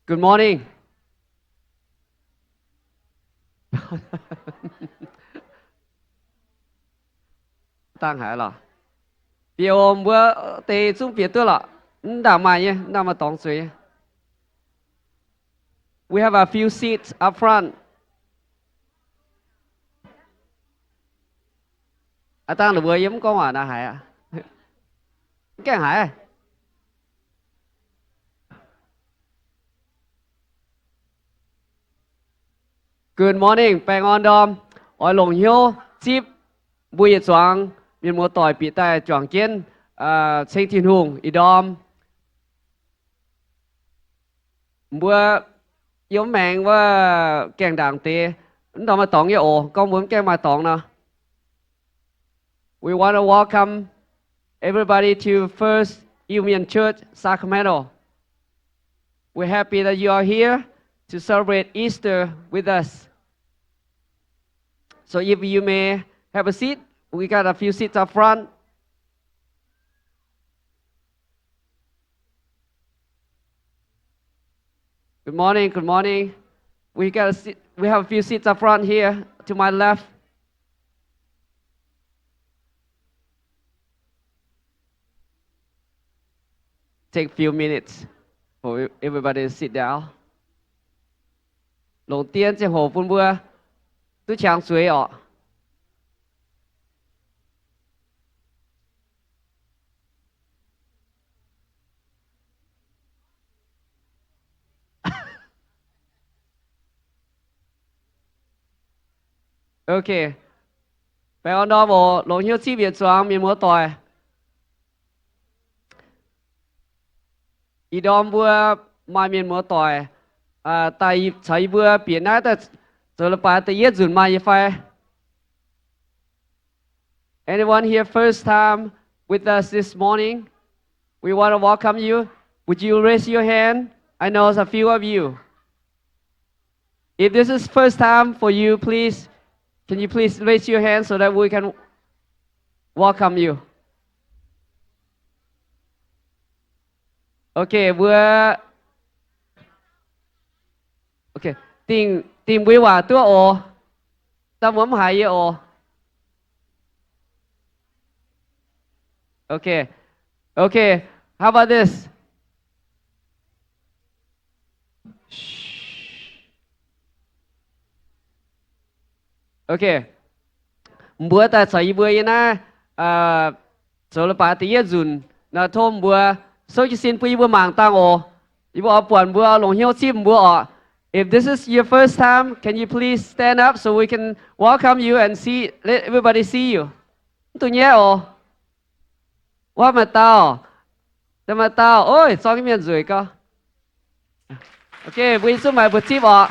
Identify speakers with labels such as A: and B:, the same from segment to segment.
A: Good morning. Tăng hải là. Biểu bữa tê chung biệt tôi là. Đã mà nhé, đã mà tông suy. We have a few seats up front. Tăng là bữa yếm có mà na hải à? Cái hải à? Good morning, Bang on Dom. Ôi lồng hiếu, chip, bùi choáng, miền mùa tỏi bị tai choáng kiến, sinh thiên hùng, y đom. Bữa yếm mèng và kèng đảng tê. Đó mà tông như ồ, con muốn kèng mà tông nào. We want to welcome everybody to First Iu-Mien Church, Sacramento. We're happy that you are here to celebrate Easter with us. So if you may have a seat, we got a few seats up front. Good morning, good morning. We have a few seats up front here to my left. Take a few minutes for everybody to sit down. Đầu tiên sẽ hồ phun bữa, tôi chàng suối ọ. Okay. Bây giờ đó bộ lồng hiếu chi biệt choáng miền mùa tỏi. Ý đom bữa mai miền mùa tỏi. Tại chạy bữa biển nát ta rồi là bà ta yết dùn mai phai. Anyone here first time with us this morning? We want to welcome you. Would you raise your hand? I know there's a few of you. If this is first time for you, please, can you please raise your hand so that we can welcome you? Okay, Okay, tìm quý hòa tua ồ. Ta muốn hại ồ. Okay. Okay, how about this? Okay. Bữa ta chạy bữa na rồi là bà tí dùn na thôm bữa số chỉ xin bữa mảng tăng ồ. Bữa buồn bữa lồng hiếu chim bữa. If this is your first time, can you please stand up so we can welcome you and let everybody see you? Tụi nhé ồ. What mà tao? Thế mà tao, ôi, sao cái miệng rủi cơ? Ok, bây giờ mày bật chip ạ.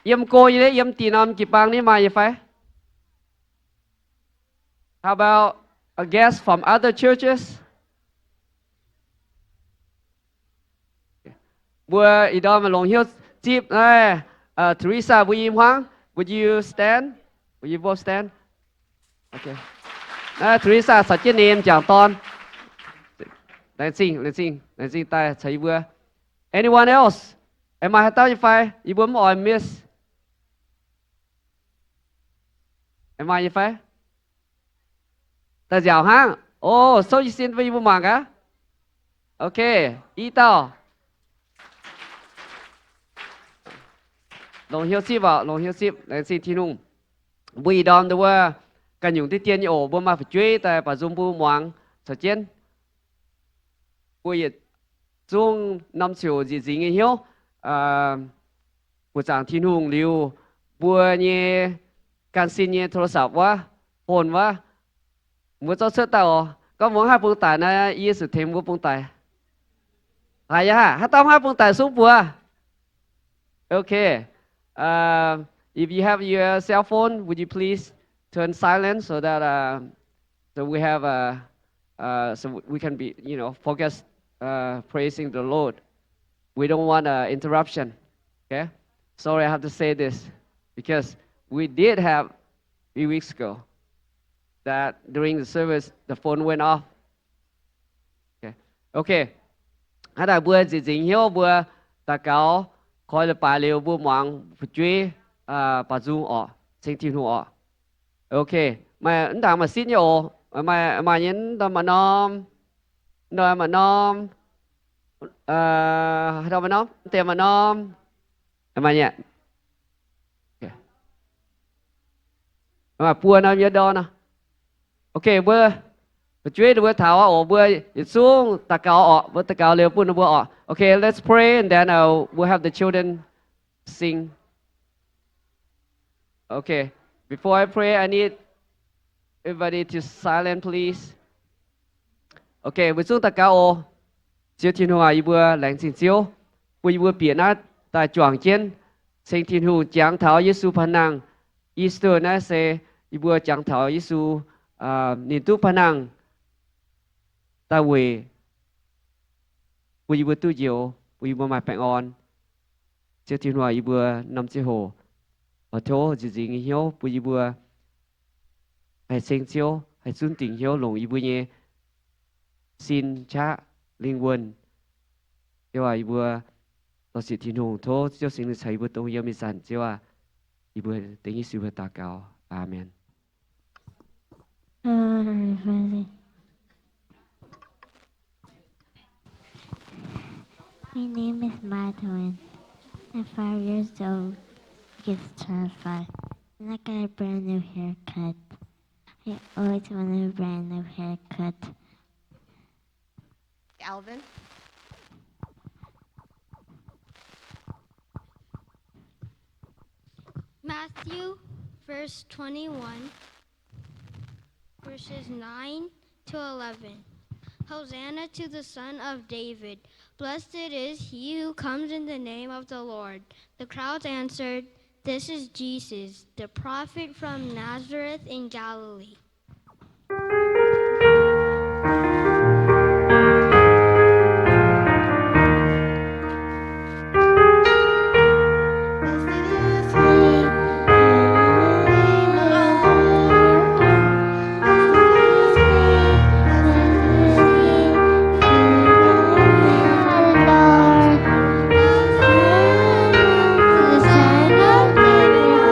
A: Yếm cô như thế, yếm tì nằm kịp bang ní mà như phải. How about a guest from other churches? Vừa ý đó mà lồng hiếu chip này. Teresa, Bùi Yim Hoang, would you stand? Would you both stand? Okay. Teresa, sao chứ nêm chẳng ton. Let's sing, ta thấy vừa. Anyone else? Am I tao như phải? You bấm or miss? Am I như phải? Ta dạo ha? Oh, so you xin với bấm mảng á? Okay, ý tao. Lồng hiếu ship vào, lồng hiếu ship, let's see thiên hùng. Bùi đòn đâu à? Cần dùng tí tiền như ổ bơm mà phải chơi tại bà dùng bù moáng sở chiến. Bùi dung năm chiều gì gì nghe hiếu. Bùi giảng thiên hùng liu bùi nhé can xin nhé thô sạp quá hồn quá. Muốn cho sơ tàu có muốn hai bông tài na ý sự thêm của bông tài. Hay ha, hát tao hai bông tài xuống bùa. Okay. If you have your cell phone, would you please turn silent so that so we have so we can be focus praising the Lord. We don't want interruption. Okay. Sorry, I have to say this because we did have 3 weeks ago that during the service the phone went off. Okay. Okay. hay là bữa chỉ chính hiếu bữa ta cáo coi là bài liều bữa mong phải truy bà dung ở sinh thiên hồ ở ok mà ứng thằng mà xin nhiều mà những tao mà nó mà nó đâu mà nó tiền mà nó mà nhỉ mà bữa nó nhớ đó nè ok bữa Chúa bữa thảo ở bữa xuống ta cao ở bữa ta cao liều bữa nó bữa ở okay let's pray and then we'll have the children sing okay before I pray I need everybody to silent please okay bữa xuống ta cao ở chiếu thiên hòa y bữa lãnh xin chiếu bữa biển á ta choàng trên sinh thiên hùng giáng thảo Giêsu phàn năng Easter na sẽ y bữa giáng thảo Giêsu niệm tu phàn năng ta về bữa tu diệu bữa mai phèn on chiếu thiên hòa y bữa năm chiếu hồ ở chỗ gì hiếu bữa hay sinh chiếu hay xuân tình hiếu lồng y bữa nhé xin cha linh quân cho à bữaเราสิที่นุ่งโทษเจ้าสิ่งที่ใช้บทตรงยามิสันเจ้าว่าอีเบอร์ติงยิสุบตาเกาอาเมน
B: My name is Madeline. I'm 5 years old. Just turned 5. And I got a brand new haircut. I always wanted a brand new haircut.
C: Alvin.
D: Matthew, verse 21, verses 9 to 11. Hosanna to the Son of David. Blessed is he who comes in the name of the Lord. The crowds answered, "This is Jesus, the prophet from Nazareth in Galilee."
B: The Son of David,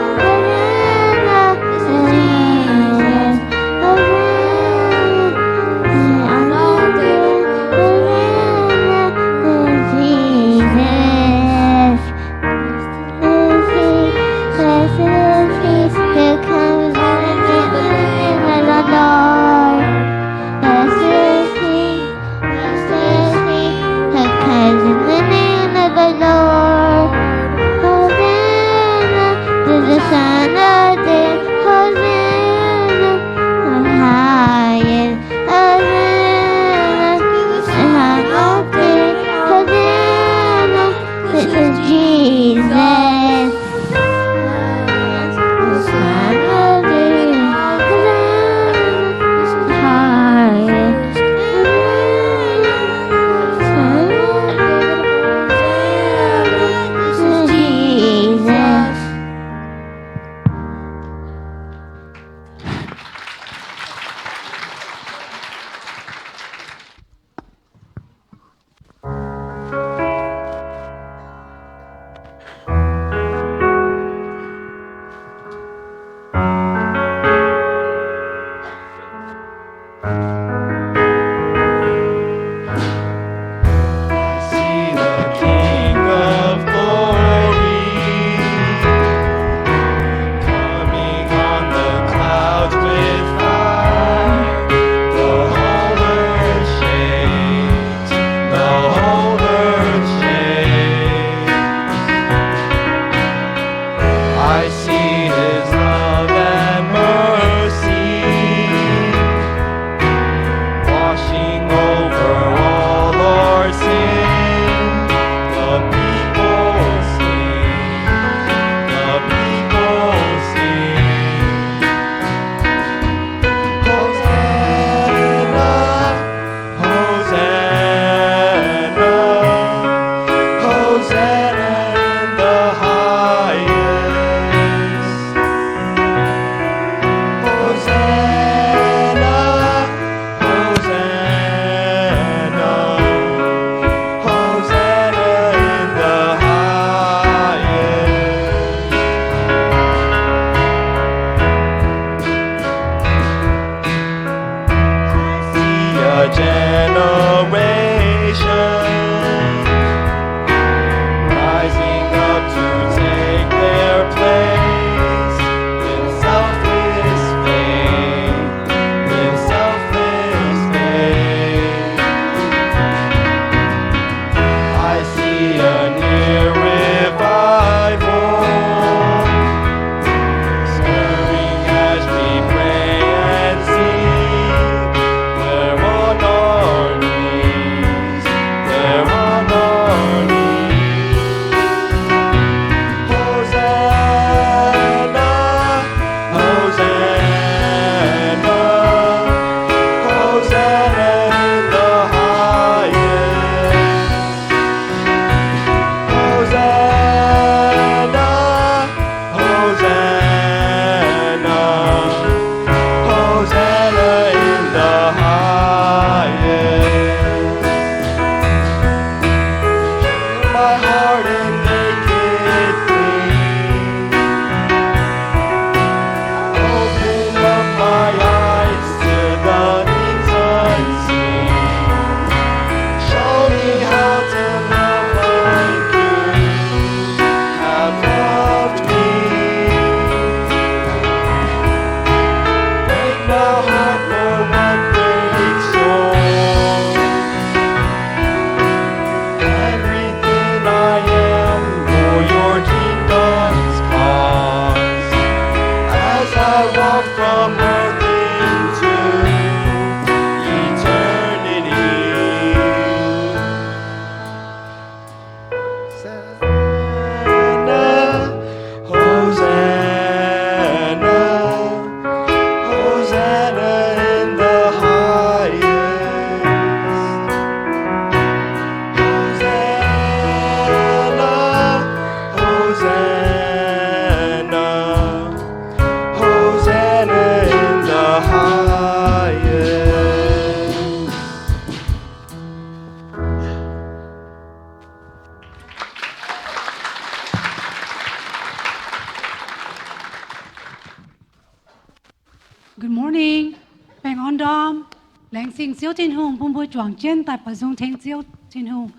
C: lãnh sinh diệu thiên hùng bùn bùi chuang chen tại bà dung thanh diệu thiên hùng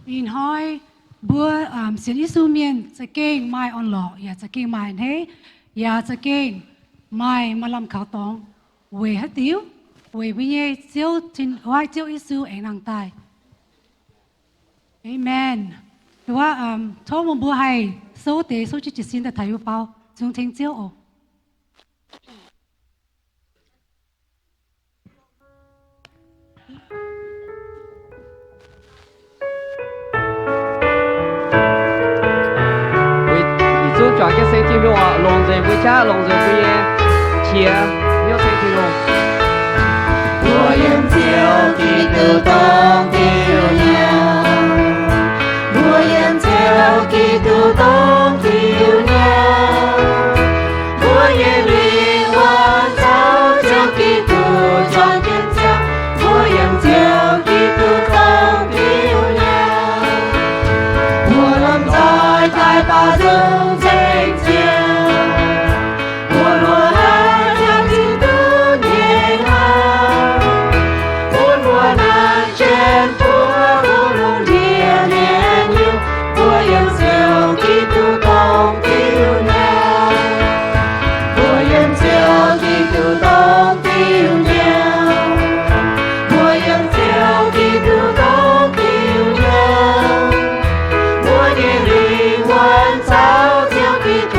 C: in hỏi bùa xin Iu-Mien sẽ kinh mai on lọ ya sẽ kinh mai thế ya sẽ kinh mai mà làm khảo tông về hết tiêu về bây giờ diệu thiên hoài diệu Isu anh năng tài Amen แต่ว่าโทษมันบัวให้สู้เตะสู้จิตสินแต่ถ่ายรูปเปล่าจงเทงเจียว
A: Isu chọn cái sen thiên hùng lồng dây với cha lồng dây với chia nhiều sen thiên hùng
E: 我愿照基督当照亮，我愿照基督当照亮，我愿灵魂照照基督转见照，我愿照基督当照亮，我能在大把中成就，我若爱将基督念好。全部不容烈烈牛，我用手基督当照亮，我用手基督当照亮，我用手基督当照亮，我的灵魂照照基督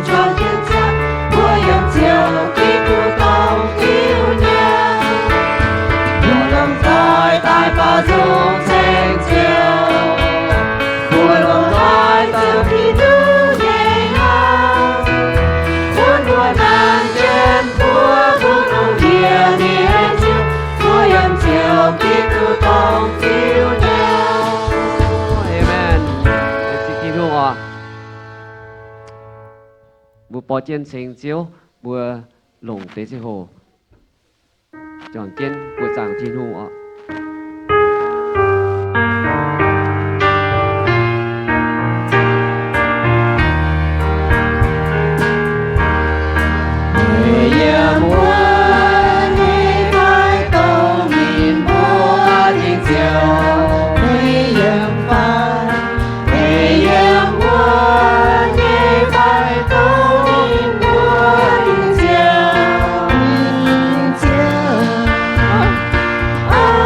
E: 转天下，我用手基督当照亮。大把中成就，我落来就基督耶和，我若难见我不能烈烈酒，我用酒基督当照亮。
A: Amen xin thiên hùng ạ bùa bỏ trên sen chiếu bùa lồng tế sẽ hồ chọn trên bùa giảng thiên hùng ạ
E: Oh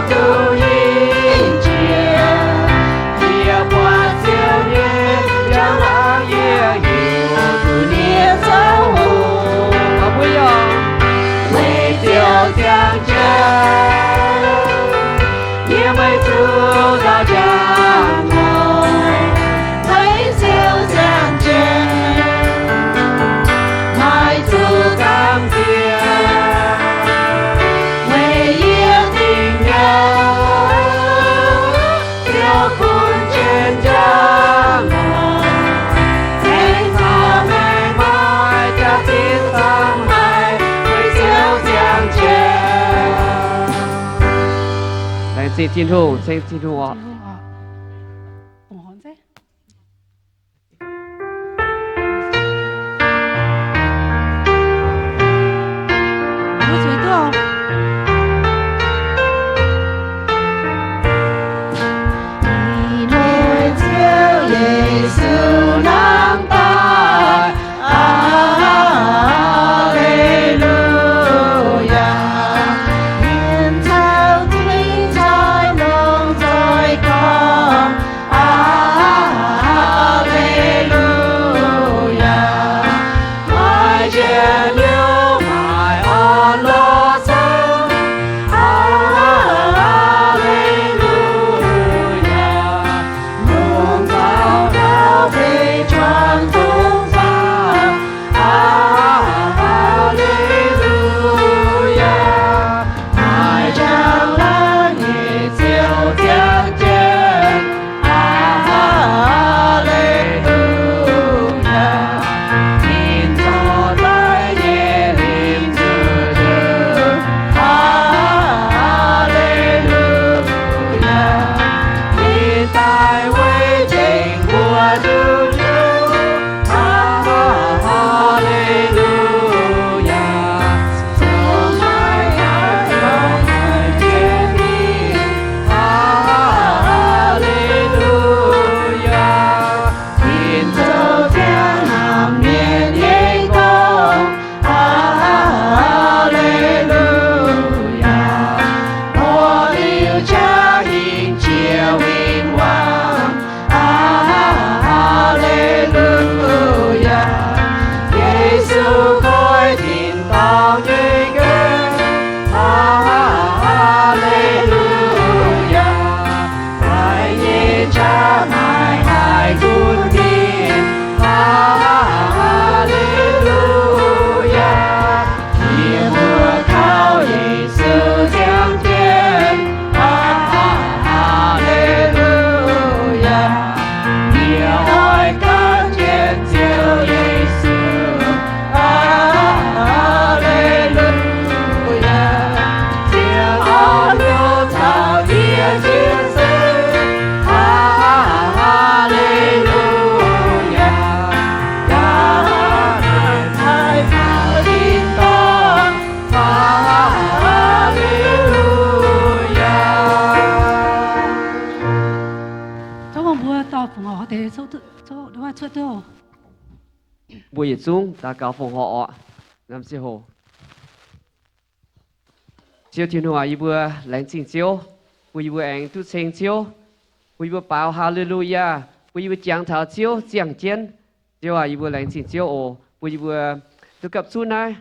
E: 度一切，也不求你让俺也有度你走路，
A: 我不要
E: 为救将真，也为主到将我，为救将真，埋主感谢，为也定了，就困真将我，为他美满家庭伤害，为救将真。
A: 来自天父，请天父我。
C: ủng hộ chứ. Có chuyện đó không?
E: Đi nơi chiếu Giêsu nắng tay, Alleluia. Nhìn theo thủy trái lòng rồi con, Alleluia. Mai trên yêu mai on lo sớm, Alleluia. Luôn sao đau về tròn tung ra, Alleluia. Mai chẳng là nhị chiều tiếng trên, Alleluia. Nhìn cho tới nhẹ liềm từ từ, Alleluia. Nhìn tại quê trình của Chúa, Alleluia. Sớm mai ai lòng người trên đi, Alleluia. Nhìn cho thiên làm miền yên con, Alleluia. Có yêu cha hình chiều vinh quang, Alleluia. Giêsu khói thìn tao như gương, Alleluia. Phải nhé cha mai hai quân điên, Alleluia. Hiệp mùa khao Giêsu giáng thiên, Alleluia. Địa ôi cất trên chiều Giêsu, Alleluia. Tiếng ôn nhu thảo địa thiên sư, Alleluia. Cả đời hai pháo tin con, Alleluia.
C: Cháu còn vừa tỏ phụng họ để số tự số đúng là chưa đâu.
A: Bùi xuống ta cáo phòng họ năm siêu hồ siêu thiên hòa y vừa lãnh trình siêu bùi vừa anh tu sinh siêu bùi vừa bảo hallelujah bùi vừa giảng thảo siêu giảng chiến siêu hòa y vừa lãnh trình siêu ồ bùi vừa tu cập xuống này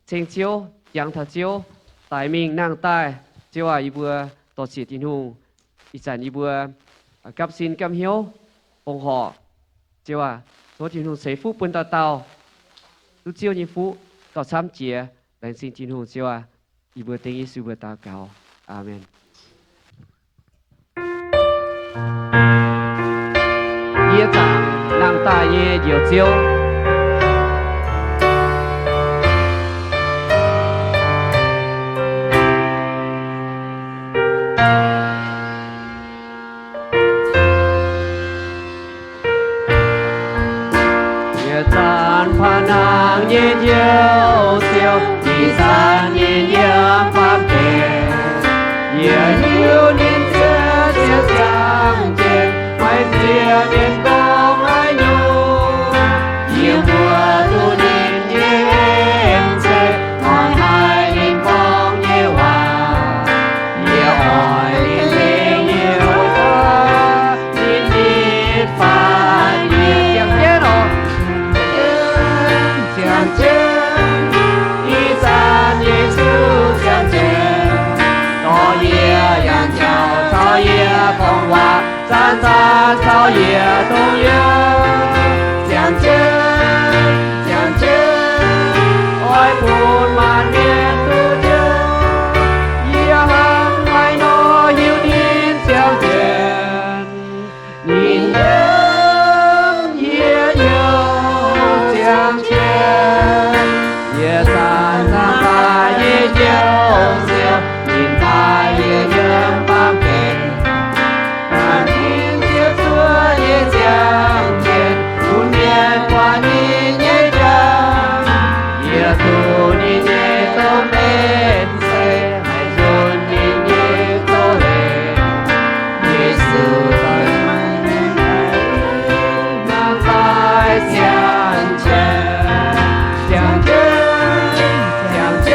A: sinh siêu giảng thảo siêu tại mình nàng tài siêu hòa y vừa tổ chức thiên hùng y sản y vừa cập xin cam hiếu phòng họ siêu hòa số thiên hùng xây phúc bên ta tàu tu siêu như phú tỏ sám chia lãnh xin thiên hùng siêu à y bữa tiếng Giêsu bữa ta cáo amen nghĩa rằng nàng ta ye diệu chiêu nghĩa rằng pha nàng ye diệu chiêu đi ra ye ye pháp kề ye hiếu nên chưa chia sang trên mai chia nên có mai nhu ye mùa tu nên ye em sẽ mọi hai nên phong ye hòa ye ỏi 赞赞超越动摇，将真将真，爱不满面度真，一行爱诺有天相见，你人也有相见，也赞赞他也有笑，因他也有方便。看听接触也相见，不念挂念也讲，也图你也都没谁，还说你也都累，耶稣在能在相见，相见相见，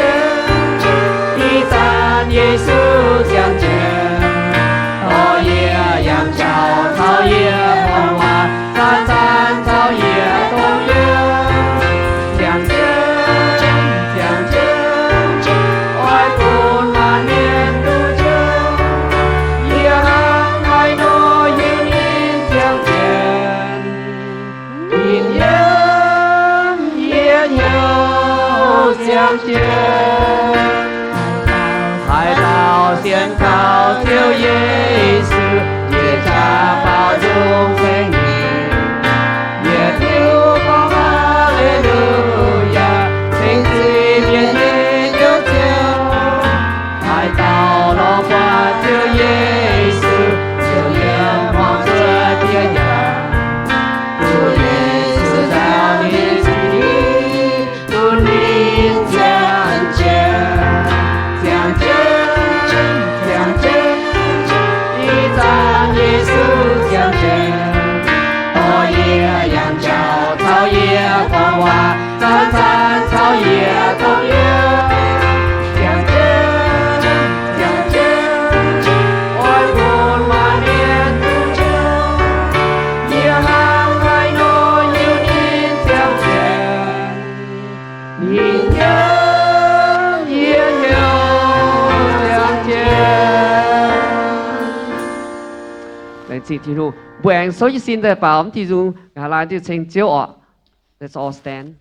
A: 一赞耶稣相见。草野羊角，草野黄花，赞赞草野冬月，相见相见，爱不满面度真，一行爱诺有人相见，阴阳也有相见。海岛先靠救耶稣，也加保重生命，也丢光哈利路亚，圣子面也有救。海岛老花救耶稣，救眼光这边呀，不耶稣在你心里，不你相见。相见，相见，一赞耶稣相见。草野羊角，草野黄花，赞赞草野冬月。相见，相见，爱不满面度真，一行爱诺有人相见，阴阳也有相见。Let's see, Tinu. Buang so you seen the palm, Tizu, Halan to sing Joe. Let's all stand.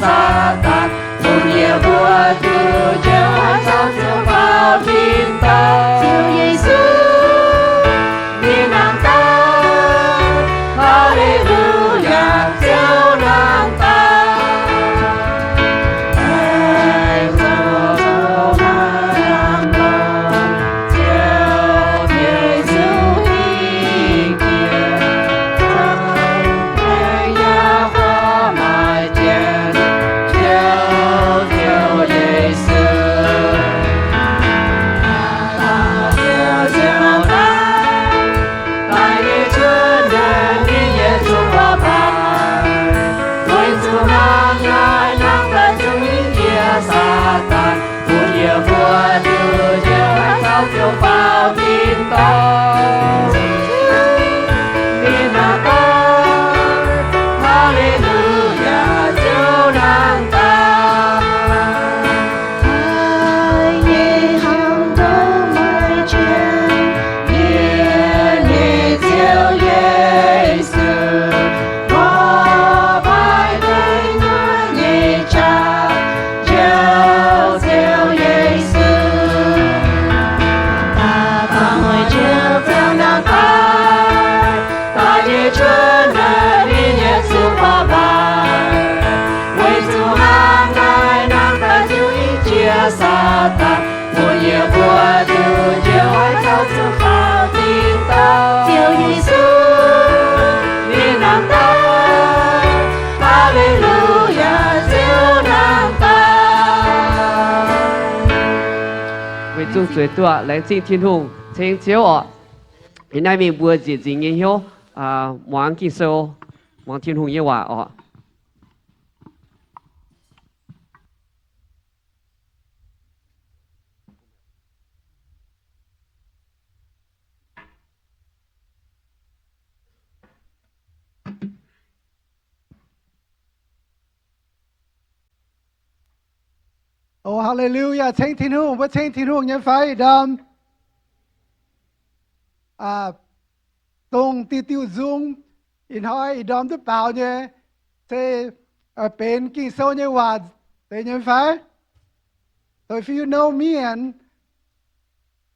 A: Sa tan một nhiều vua từ chiều hai sao chiều vào thiên ta chiều Giêsu thiên nàng ta Hallelujah chiều nàng ta ai cho nàng ta chiều Giêsu đi kia trong thế gia hoa mai tiền Hãy vào tin ta Nina ta Hallelujah chiều nàng ta Hãy nhị hằng đâu mai trên Nhị nhị chiều Giêsu Hoa bài đầy người nhị cha chiều chiều Giêsu chân đời đi nhẹ xuống hoa bài quay xuống hàng ngày nàng ta chịu ý chia xa ta một nhiều vua từ chiều ai cháu chưa chung suy tua lãnh sinh thiên hùng thiên chiếu ọ hiện nay mình vừa chỉ nghe hiếu món kinh sâu món thiên hùng như hòa ọ
F: Oh, hallelujah. Thánh Thiên Hùng, với Thánh Thiên Hùng nhân phải đâm. Tông ti tiêu dung, in hỏi đâm tức bảo nhé. Thế bên kinh sâu như hòa, thế nhân phải. So if you know mienh,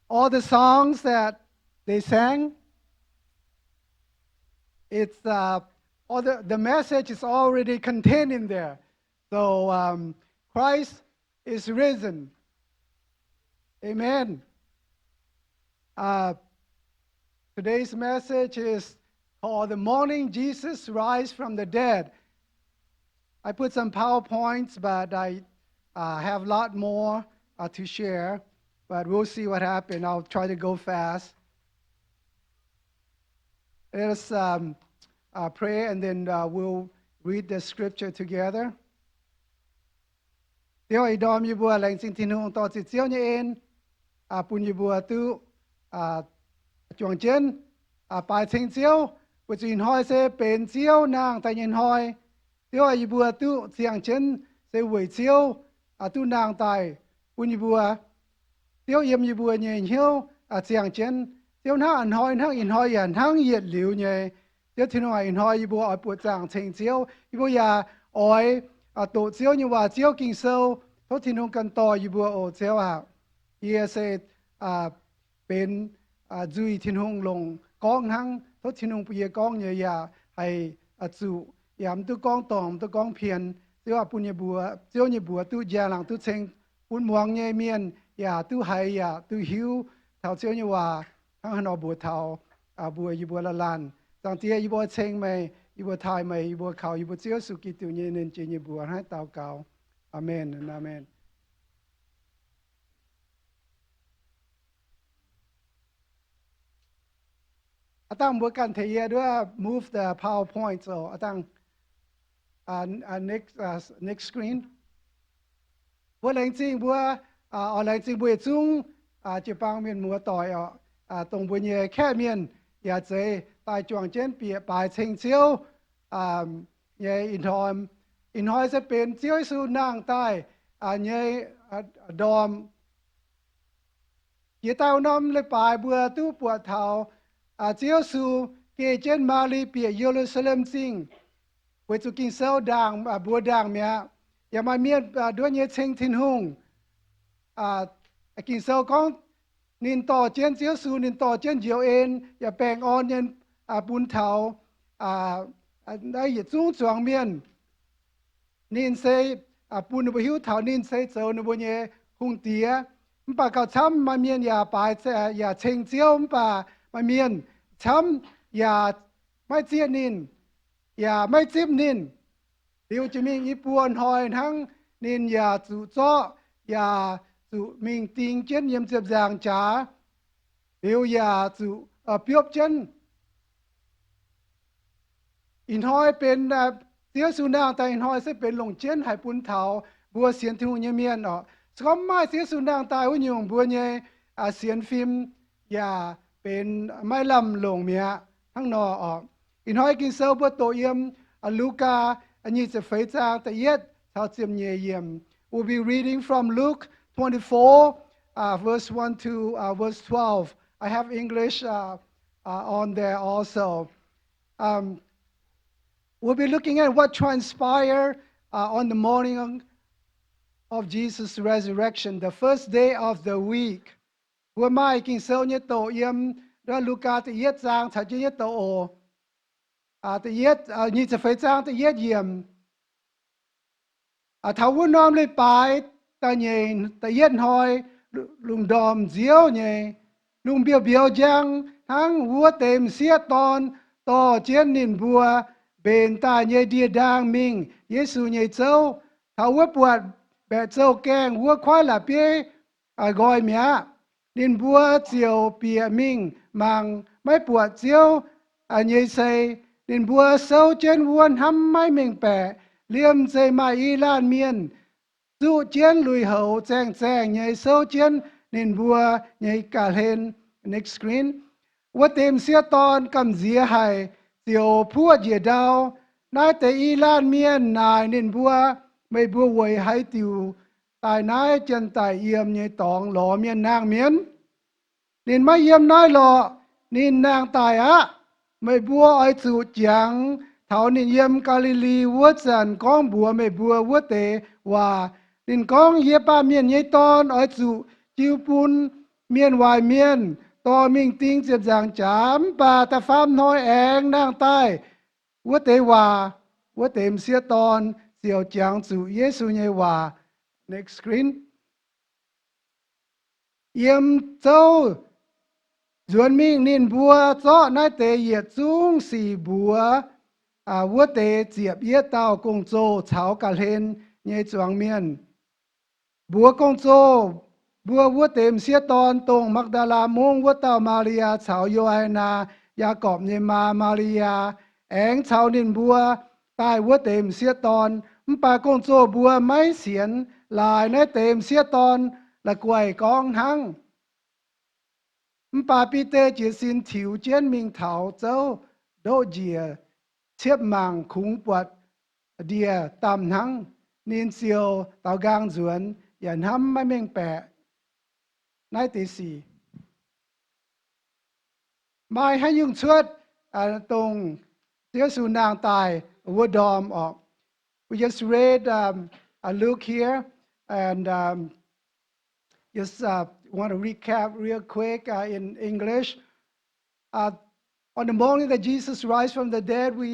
F: all the songs that they sang, it's all the message is already contained in there. So Christ is risen. Amen. Today's message is called The Morning Jesus Rise from the Dead. I put some PowerPoints, but I have a lot more to share. But we'll see what happens. I'll try to go fast. Let us pray, and then we'll read the scripture together. Tiêu ai đom như bùa lành sinh thiên hùng tỏ chỉ chiếu như en bùn như bùa tu chuồng chân bài sinh chiếu bùa chỉ hỏi sẽ bền chiếu nàng tại nhân hỏi tiêu ai bùa tu chiang chân sẽ quỷ chiếu tu nàng tại bùn như bùa tiêu yếm như bùa nhẹ hiếu chiang chân tiêu nàng ăn hỏi yển hang nhiệt liu nhẹ tiêu thiên hỏi ăn hỏi bùa ở bùa giang sinh chiếu bùa ya ỏi tổ chiếu nhưว่าchiếu kinh sâuทุกที่นุ่งกันต่ออยู่บัวโอเจ้าฮะเยเสเป็นจุยที่นุ่งลงกองหังทุกที่นุ่งเปียกองเยียให้จุยามตุกองตอมตุกองเพียนเจ้าปุญญบัวเจ้าเนี่ยบัวตุยาหลังตุเชงปุญมวงเยเมียนอย่าตุไฮอย่าตุหิวเท่าเจ้าเนี่ยว่าทั้งหนอบัวเท่าบัวอยู่บัวละลานจังเตี้ยอยู่บัวเชงไม่อยู่บัวไทยไม่อยู่บัวเขาอยู่บัวเจ้าสุกิตุเยเนนเจเนี่ยบัวให้เต่าเก่าอาเมนอาเมนอาตั้งบัวกันเทียด้วย move the PowerPoint so อาตั้งnext screen บัวแรงจริงบัวแรงจริงบัวจุ้งจะปังเมียนมัวต่อยตรงบัวเนี่ยแค่เมียนอย่าเจตายจวงเจนเปียปลายเชิงเชียวเนี่ยอินหอยจะเป็นเจียวสูนางใต้เนี่ยดอมเกี่ยเต้าน้ำเลยปลายบัวตู้ปวดเท้าเจียวสูเกเจนมาลีเปียเยรูซาเล็มซิงเวจุกินเซลดังบัวดังเมียอย่ามาเมียด้วยเนี่ยเชิงทินหงกินเซลของนินต่อเจนเจียวสูนินต่อเจนเจียวเอ็นอย่าแปลงอ่อนยันปุนเท้าได้หยุดจุ้งจวงเมียนนินเซปูนบหิวเท่านินเซเจ้านบเยคงเตียมป่าเขาช้ำมาเมียนอย่าปลายอย่าเชิงเจียวมป่ามาเมียนช้ำอย่าไม่เจียนินอย่าไม่จิ้มนินเดี๋ยวจะมีอีปวนหอยทั้งนินอย่าจุเจาะอย่าจุมิงติงเจนเยี่ยมเจ็บจางจ๋าเดี๋ยวอย่าจุเปียบเจนอินหอยเป็นเสียสุนางแต่อินหอยจะเป็นหลงเจนให้ปุนเถาบัวเสียนทุ่งเมียนสกอมไม่เสียสุนางตายหุ่นยงบัวเนี่ยเสียนฟิล์มอย่าเป็นไม่ลำหลงเมียทั้งนออินหอยกินเซลบัวโตเยี่ยมลูกาอันนี้จะเฟยจางแต่เย็ดเท่าเจียมเยี่ยม We'll be reading from Luke 24 verse 1 to verse 12. I have English on there also. We'll be looking at what transpired on the morning of Jesus' resurrection, the first day of the week. Vừa mai kinh sâu nhất tổ yếm đó Luca tự yết giang thật chứ nhất tổ tự yết như sẽ phải giang tự yết yếm thảo quân nom lên bài ta nhìn tự yết hỏi lùng đòm diếu nhỉ lùng biểu biểu giang thắng vua tìm xía ton to chiến nín vua bên ta nhảy địa đàng mình Giêsu nhảy châu thảo vua buộc bẹ châu keng vua khoai là bia gọi mía nên bùa chiều bìa mình mang mấy bùa chiều như xây nên bùa sâu trên vuông hăm mấy mình bẻ liêm dây mai y lan miên dụ chiến lùi hậu chàng chàng như sâu chiến nên bùa như cả lên next screenว่าเต็มเสียตอนกำเสียหายเสียวพัวเจียดาวนายแต่อีลานเมียนนายนินบัวไม่บัวไว้ให้ติวตายนายจันตายเยี่ยมเนี่ยตองหล่อเมียนนางเมียนนินไม่เยี่ยมนายหล่อนินนางตายอะไม่บัวไอจูจังเท่านินเยี่ยมกาลิลีวัวจันก้องบัวไม่บัววัวเตว่านินก้องเยี่ยป้าเมียนเนี่ยตอนไอจูจิวปุนเมียนวายเมียนต่อมิ่งติงเจ็บอย่างจามป่าแต่ฟามน้อยแองนางใต้วัวเตว่าเต็มเสียตอนเสียวจางสู่เยซูเนี่ยว่า next screen เยี่ยมเจ้าส่วนมิ่งนินบัวเจาะนายเตเหยียดจุ้งสี่บัววัวเตเจียบเยี่ยเต้ากงโจเฉากะเลนเนี่ยจวงเมียนบัวกงโจบัววัวเต็มเสียตอนตรงมักดาลามงวัวเต้ามาริยาชาวโยไอนายากอบเนมาริยาแองชาวนินบัวใต้วัวเต็มเสียตอนปากงโจบัวไม่เสียนลายในเต็มเสียตอนละกวยกองทั้งปาปีเตจีสินถิวเจียนมิงเถาเจ้าโดเจียเชียบมังคุงปวดเดียตามทั้งนินเซียวเตากางสวนอย่าทำไม่เม่งแปะนายตีสี่ไม่ให้ยุ่งชวดตรงเสียสูนางตายวัวดอมออก we just read a look here and just want to recap real quick in English on the morning that Jesus rise from the dead we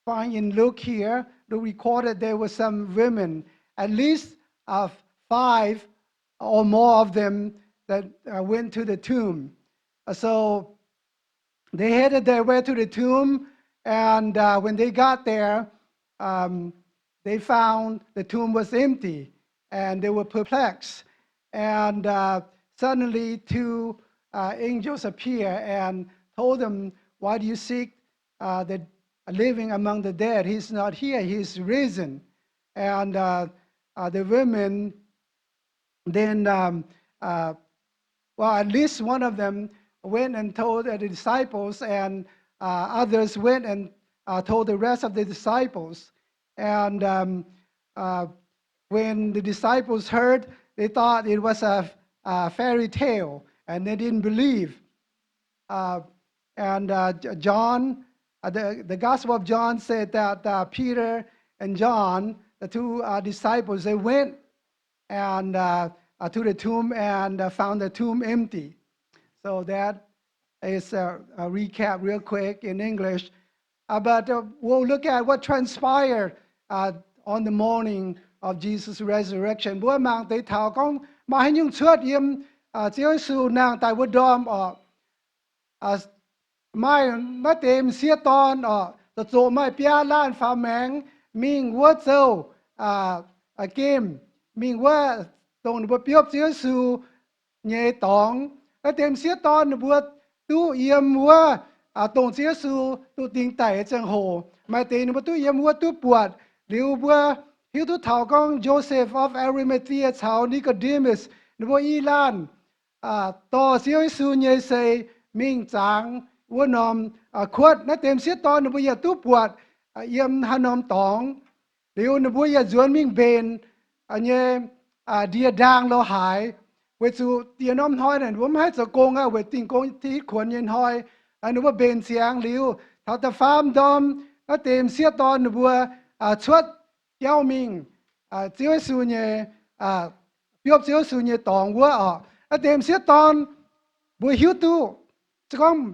F: find in Luke here the recorded there were some women at least 5 or more of them that went to the tomb. So they headed their way to the tomb, and when they got there, they found the tomb was empty, and they were perplexed. And suddenly 2 angels appear and told them, "Why do you seek the living among the dead? He's not here; he's risen." And the women then, well, at least one of them went and told the disciples, and others went and told the rest of the disciples. And when the disciples heard, they thought it was a fairy tale, and they didn't believe. And John, the Gospel of John said that Peter and John, the 2 disciples, they went and to the tomb and found the tomb empty. So that is a recap real quick in English. But we'll look at what transpired on the morning of Jesus' resurrection. Bữa mang tới thảo con mà hay nhung suốt yếm chiếu su nàng tại bữa đom mai mà tìm xia ton the chỗ mai pia lan phá mèng mình vua châu kim mình vua tông bữa piop chiếu su nhẹ tòng mà tìm xia ton bữa tu yếm vua tông chiếu su tu tiếng tải chẳng hồ mà tìm bữa tu yếm vua tu buột liu bữa hiếu tu thảo con Joseph of Arimathea thảo Nicodemus bữa Ilanต่อ chiếu su nhẹ say mình chẳng vua nòm khuất nó tìm xia ton nó bây giờ tu buột yếm hà nòm tòng liu nó bây giờ duyên mình bền nhẹ địa đàng lo hại với chủ tiền nòm hoi này vốn hay cho công với tiền côngที่ควรยินหอยnóว่าเบนเสียงliu thảo ta farm dom nó tìm xia ton nó vừa chuột giao mình chiếu su nhẹ biop chiếu su nhẹ tòng vua nó tìm xia ton vừa hiếu tu chứ không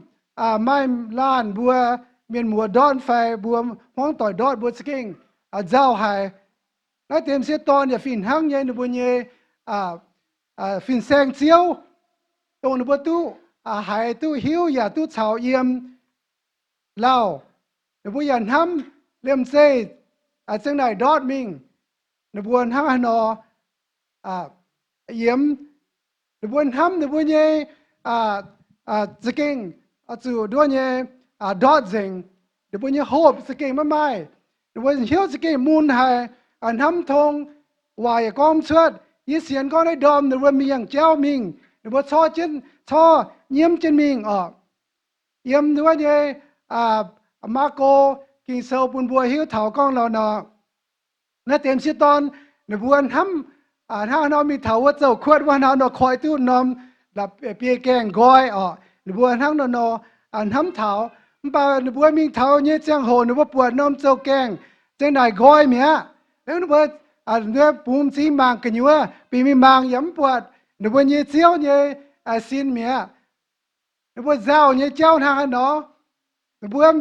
F: mai lan vừa miền mùa đón phải vừa hoang tỏi đót vừa sking giao hại nó tìm xia tonอย่าฝิ่นหั่งยัยnó vừa nhẹฝิ่นแสงเจียวตรงnó vừa tuหายtu hiếuอย่าtu chảo yếm lao nó vừaยันห้ำเลี่ยมเซ่จังไหนดอดมิงnó vừaหั่งหนอ yếm the buôn ham the buôn ye ziking zu duan ye dot zing the buôn ye hope ziking mai the buôn hiếu ziking moon hai ham thong vài con suốt yi xiên con ấy đom the buôn miếng chéo miếng the buôn cho nhiễm chân miếng yếm the buôn ye Marco kinh sâu buôn bùa hiếu thảo con lò nọ nó tìm sĩ tôn nó buôn hâmถ้าnóมีเถาว่าเจ้าขวดว่าnóคอยตู้นอมหลับเปียแกงก้อยnó buônทั้งnó hâmเถาป่าnó buônมีเถาเนี่ยจังโหnóว่าปวดนอมเจ้าแกงจังไหนก้อยเมียแล้วnó buônเนื้อปุ่มสีมังกันอยู่ว่าปีมีมังย้ำปวดnó buônเนี่ยเจียวเนี่ยสินเมียnó buônเจ้าเนี่ยเจ้าทางnó buôn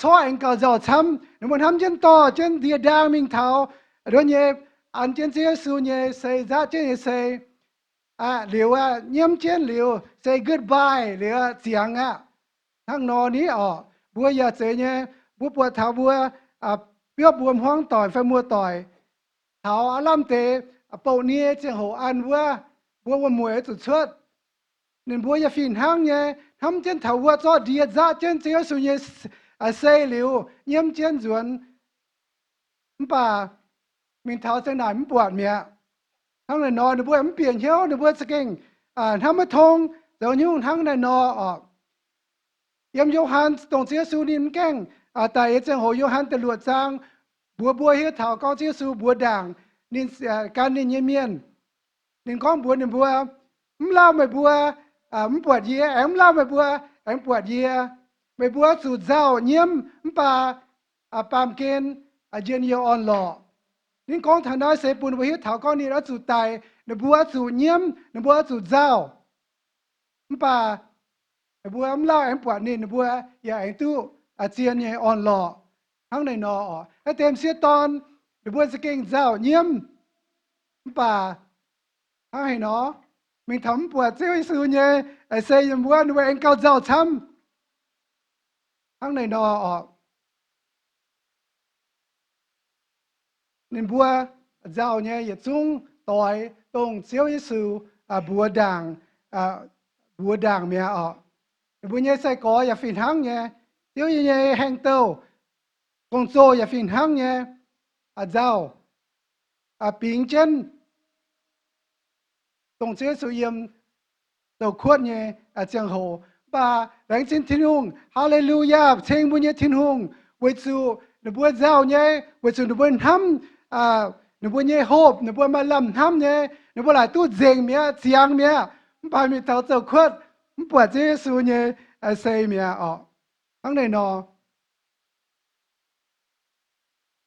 F: cho anh cao giàu chăm nếu muốn ham chân to chân địa đàng mình tháo rồi nhé anh chân sẽ su nhé say ra chân say liều nhiễm chân liều say goodbye liều tiếng thằng nó ní bữa giờ say nhé bữa bữa tháo bữa biết bữa hoang tỏi phải mua tỏi tháo làm tệ bầu nia chân hồ ăn bữa muối tụt suốt nên bữa giờ phiền hang nhé ham chân tháo bữa cho địa ra chân sẽ su nhé say liu nhiễm chân ruộtป่าmình tháo chân này mìnhปวดเมียทั้งในนอในบัวมันเปลี่ยนเหี้ยวในบัวสกิ่งทั้งไม่ทงเดี๋ยวยุ่งทั้งในนอยามโยฮันตรงเสียสูนินแก้งแต่เอเจงโหโยฮันตะลวดจางบัวเหี้ยวเถาก้องเสียสูบัวด่างนินการนินเมียนนินก้องบัวนินบัวมันเล่าไม่บัวมันปวดเยี่ยมันเล่าไม่บัวมันปวดเยี่ยไม่บัวสูดเจ้าเยี่ยมป่าปามเกณฑ์เจียนเยออนหล่อนี่กองทางน้อยเสปุนวิหิตถาวก้อนนี้แล้วสูดตายนบัวสูดเยี่ยมนบัวสูดเจ้าป่านบัวเล่าแอมปวดนี่นบัวอย่าแอมตู้เจียนเยออนหล่อทั้งในนอให้เต็มเสียตอนนบัวสเก่งเจ้าเยี่ยมป่าทั้งให้นอmình thấmปวดเสียสูญเยเสียนบัวนบัวเองเกาเจ้าช้ำทั้งในนอnên bùa giàu nhé yết chung tỏi tông chiếu Giêsu bùa đàng mẹ bùa nhé sai có ya phiền hăng nhé chiếu nhé hàng tàu công số ya phiền hăng nhé giàu bình chân tông chiếu Giêsu yếm tàu khuất nhé chẳng hồ bà đánh xin thiên hùng hallelujah chênh bùa nhé thiên hùng với su bùa giàu nhé với su bùa hâm nếu bữa nhé hộp nếu bữa mà làm ham nhé nếu bữa lại tu dèn mía chiang mía bà mi tháo dầu khuất bữa chế su nhé xây mía thằng này nó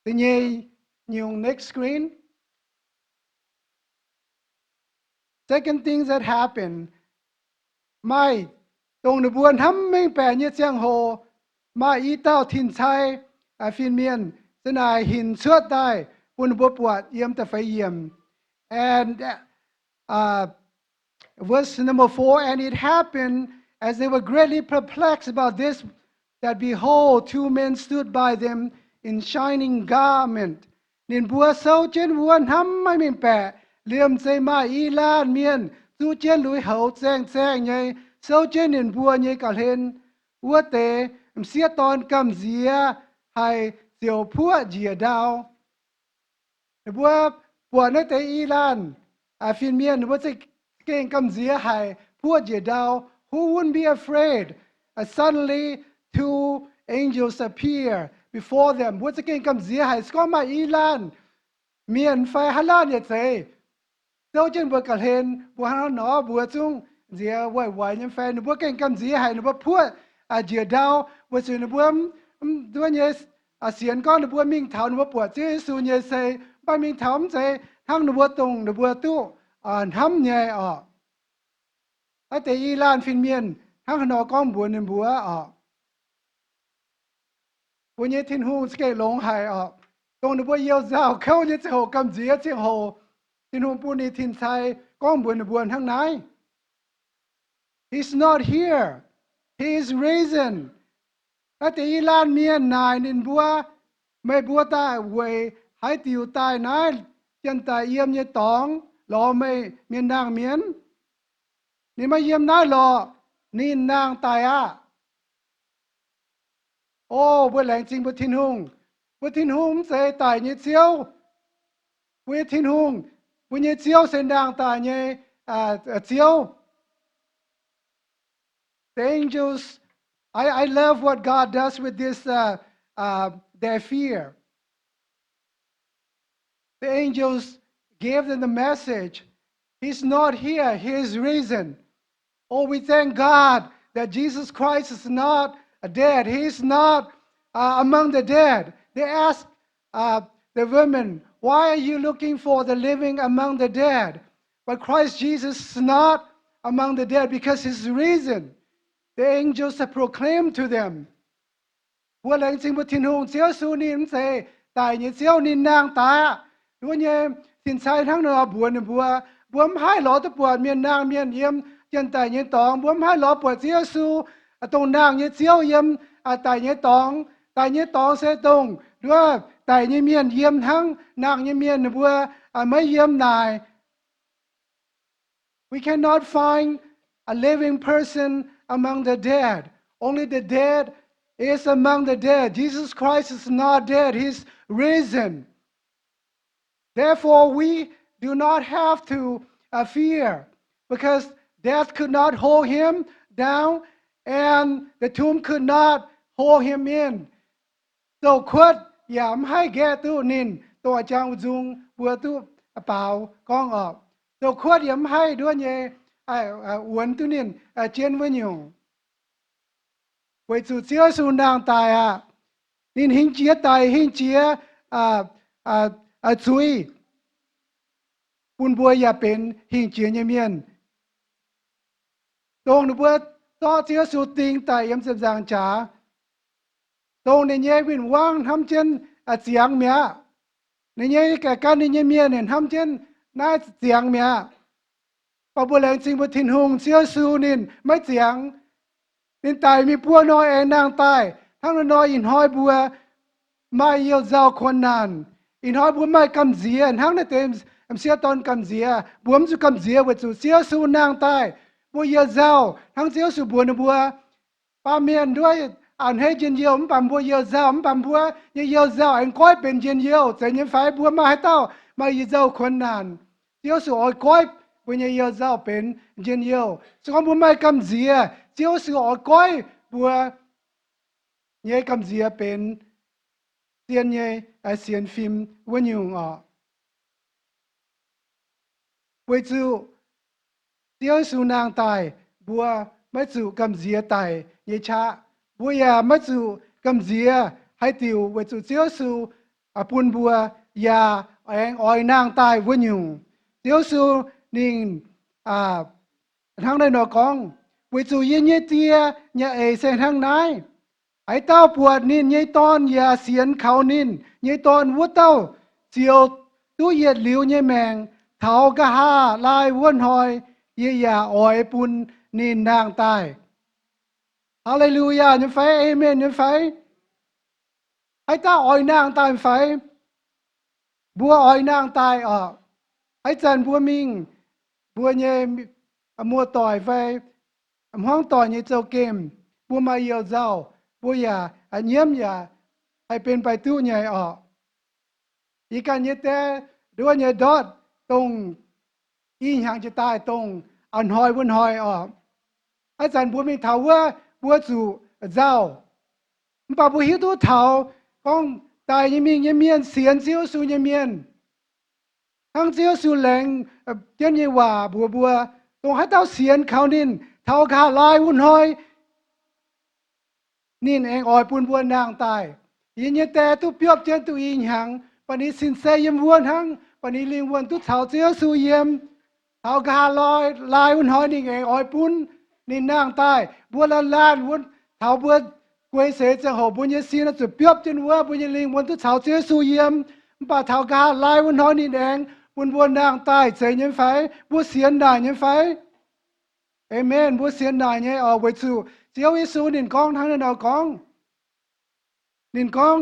F: tự nhiên nhiều next screen second things that happen mai tông nếu bữa ham mình bè như chiang hồ mai ý tao thìn chai phiên miền thế này hình suốt taiปุ่นบัวปวดเยี่ยมแต่ไฟเยี่ยม and verse number 4 and it happened as they were greatly perplexed about this that behold two men stood by them in shining garment นินบัวเศร้าเจนวัวทำไม่มีแปะเลื่อมใจมาอีลานเมียนสู้เจนลุยเหาแจ้งไงเศร้าเจนนินบัวไงกะเห็นวัวเตเสียตอนกำเสียให้เสียวพัวเจียดาวบัวปวดในแต่อีลานฟินเมียนบัวจะเก่งกำเสียหายพัวเจียดาว who wouldn't be afraid suddenly two angels appear before them บัวจะเก่งกำเสียหายก็มาอีลานเมียนไฟฮัลลาเนี่ยเจเจ้าเจนบัวกะเห็นบัวฮัลหนอบัวจุงเสียไหวยังแฟนบัวเก่งกำเสียหายบัวพัวเจียดาวบัวสุนบัวตัวเนี่ยเสียนก้อนบัวมิ่งเท้าบัวปวดเจ้าสูเนี่ยเซไปมีถามใจทั้งนบัวตรงนบัวตู้ทำไงแต่อีลานฟินเมียนทั้งขนอก้องบัวนบัวบัวเนี่ยทิ้งหูสเกลงหายตรงนบัวเยี่ยวเจ้าเข้าเนี่ยจะโหกำเจียเจียงโหทิ้งหูปูนี่ทิ้งใจก้องบัวนบัวทั้งไหน He's not here He is risen แต่อีลานเมียนนายนินบัวไม่บัวตาเวยให้ติวตายนะจันตาเยี่ยมเนี่ยตอง รอไม่เมียนนางเมียนนี่มาเยี่ยมได้รอนี่นางตายอ่ะโอ้บัวแหลงจริงบัวทินหงบัวทินหงเสยตายเนี่ยเจียวบัวทินหงบัวเนี่ยเจียวเส้นดางตายเนี่ยเจียว The angels, I love what God does with this, their fear. The angels gave them the message. He's not here, he is risen. Oh, we thank God that Jesus Christ is not dead. He is not among the dead. They asked the women, why are you looking for the living among the dead? But Christ Jesus is not among the dead because he's risen. The angels have proclaimed to them. บัวแหลงจริงบัวทินหงเสียวสูนินเสตายเนี่ยเสียวนินนางตาดัวเนี่ยสินชายทั้งเนอบัวเนี่ยบัวมให้หลอตะปวดเมียนนางเมียนเยี่ยมเจียนตายเนี่ยตองบัวมให้หลอปวดเสียวสูตรงนางเนี่ยเสียวเยี่ยมตายเนี่ยตองเสตรงด้วยตายเนี่ยเมียนเยี่ยมทั้งนางเนี่ยเมียนบัวไม่เยี่ยมนาย We cannot find a living person among the dead. Only the dead is among the dead. Jesus Christ is not dead. He's risen. Therefore, we do not have to fear because death could not hold him down and the tomb could not hold him in. So, quất giảm hai ghé tu nín tổ trang dung vừa tu bảo con ở. So, quất giảm hai đứa nhé uốn tu nín trên với nhiều. Với chủ chia su nàng tài nín hình chia tài hình chia chui. ปุ่นบัวอย่าเป็นหิ่งเจียนเมียนตรงนบัวต่อเจียสุติงแต่ยำเสบจางจ๋าตรงในเย่วินว่างทำเช่นเสียงเมียในเย่แก่การในเย่เมียเนี่ยทำเช่นน่าเสียงเมียปะบัวแหลงจริงบัวทินหงเจียสูนินไม่เสียงนินตายมีปัวน้อยนางตายทั้งน้อยอินห้อยบัวไม่เยี่ยวเจ้าคนนั้นอินห้อยบัวไม่กำเสียทั้งในเต็มเสียตอนกำเสียบัวมสุกำเสียวัดสุเสียสูนางใต้บัวเยอะเจ้าทั้งเสียสูบัวนบัวป้าเมียนด้วยอ่านให้เย็นเยี่ยวมปั๊มบัวเยอะเจ้ามปั๊มบัวเยอะเจ้าอันก้อยเป็นเย็นเยี่ยวแต่ยังไฟบัวมาให้เต้ามาเยอะเจ้าคนนั้นเสียสูอ้อยก้อยบัวเยอะเจ้าเป็นเย็นเยี่ยวส่วนบัวไม่กำเสียเสียสูอ้อยก้อยบัวเยกำเสียเป็นเสียนเยเสียนฟิล์มวันยุงอ่ะ为主เจ้าสูนางตายบัวไม่จูกำเสียตายเยชะบัวอย่าไม่จูกำเสียให้ติวเวจูเจ้าสูปุ่นบัวอย่าแองอ้อยนางตายวันอยู่เจ้าสูนิ่งทางในนอกองเวจูเย็นเยเตียเยเอเซนทางไหนไอเต้าปวดนินเยตอนอย่าเสียนเขานินเยตอนวัวเต้าเจียวตู้เย็ดหลิวเยแมงเท้ากะห้าลายวนหอยเยียอ้อยปุนนินนางตายฮาเลลูยาเนี่ยไฟเอเมนเนี่ยไฟไอ้ตาอ้อยนางตายไฟบัวอ้อยนางตายไอ้จันบัวมิงบัวเนี่ยมัวต่อยไฟห้องต่อยเนี่ยเจ้าเกมบัวมาเยี่ยวเจ้าบัวอย่าเยี่ยมอย่าให้เป็นไปตู้ใหญ่อีกันเนี่ยแต่ด้วยเนี่ยดอดตรงอีหยังจะตายตรงอันหอยวนหอยอาจารย์บัวมีเถาว่าบัวสู่เจ้าป่าบัวหิวตัวเถาก้องตายยังมียังเมียนเสียนเสียวสู่ยังเมียนทั้งเสียวสู่แหลงเจ้าเนี่ยว่าบัวตรงให้เต้าเสียนเขานินเถาขาลายวนหอยนี่เองอ่อยปุ่นบัวนางตายยินเยแต่ตุเปียบเจนตุอีหยังปนิสินเซยมวนทั้งปนิลิงวนตุเถาเสียวสู่เยี่ยมเท้ากาลายวนหอยนี่ไงอ้อยปุ้นนี่นางตายบัวละลานวนเท้าบัวกวยเสจะหอบุญยศีนะจุดเปียบจนว่าบุญยลิงวนตุเท้าเสียสู่เยี่ยมป่าเท้ากาลายวนหอยนี่แดงบุญบัวนางตายเสยยังไฟบัวเสียนได้ยังไฟเอเมนบัวเสียนได้ยังไว้สู่เจียวยิสูนินกองทั้งนั้นเอากองนินกอง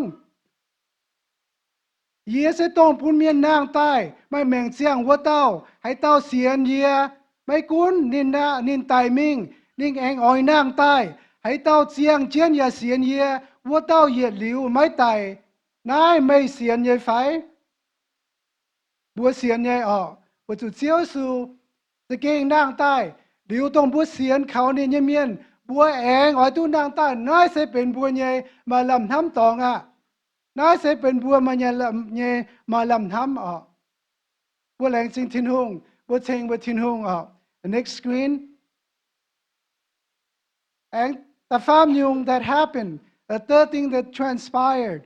F: Yê sẽ tông phun miên nang tai mai mèng chiang wo tao hãy tao xiên yê mai cún nín tài minh nín anh oi nang tai hãy tao chiang chiến ya xiên yê wo tao yê liu mai tài nai mai xiên yê phải búa xiên yê wo chủ chiếu su sẽ kinh nang tai liu tông búa xiên khảo nín yê miên búa anh oi tu nang tai nai sẽเป็นbúa yê mà làm thăm tòng nãy sẽเป็นบัวมาเนี่ยมาลำทำบัวแรงจริงทิ้งหงบัวเชงบัวทิ้งหงThe next screen and the famine that happened the third thing that transpired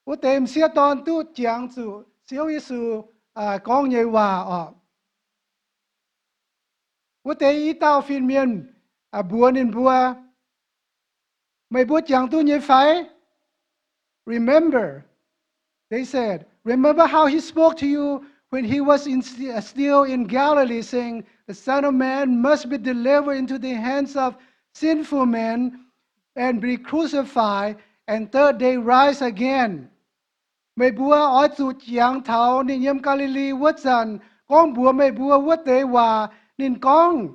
F: บัวเต็มเสียตอนตู้เจียงจู่เสียวยิสูกองเยว่าบัวเตอีเต้าฟินเมียนบัวนินบัวไม่บัวเจียงตู้เยไฟ Remember, they said, remember how he spoke to you when he was still in Galilee, saying, the Son of Man must be delivered into the hands of sinful men and be crucified, and third day rise again. Mày bùa ở chủ giang thảo nên yếm Galilee vất dần, con bùa mày bùa vất tế hòa nên con.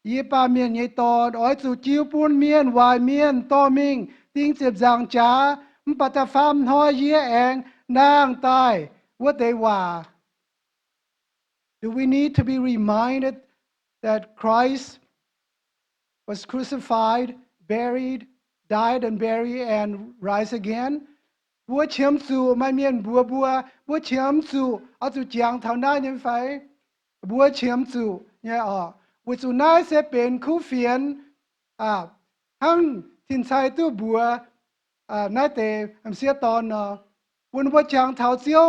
F: Yê ba miền yê tò, ở chủ chiếu buôn miền, hoài miền, to mình, tiếng chếp giang trá, but the fam hoi ye and nang tai what they were. Do we need to be reminded that Christ was crucified, buried, died and buried and rise again? Búa chiếm su mai miền búa chiếm su ở chủ giang thảo nai nhân phải búa chiếm su nhé búa su nai sẽเป็นคู่เฟียนทั้งทินไซตู้บัวนายเตเสียตอนวันบัวจางเท้าเจียว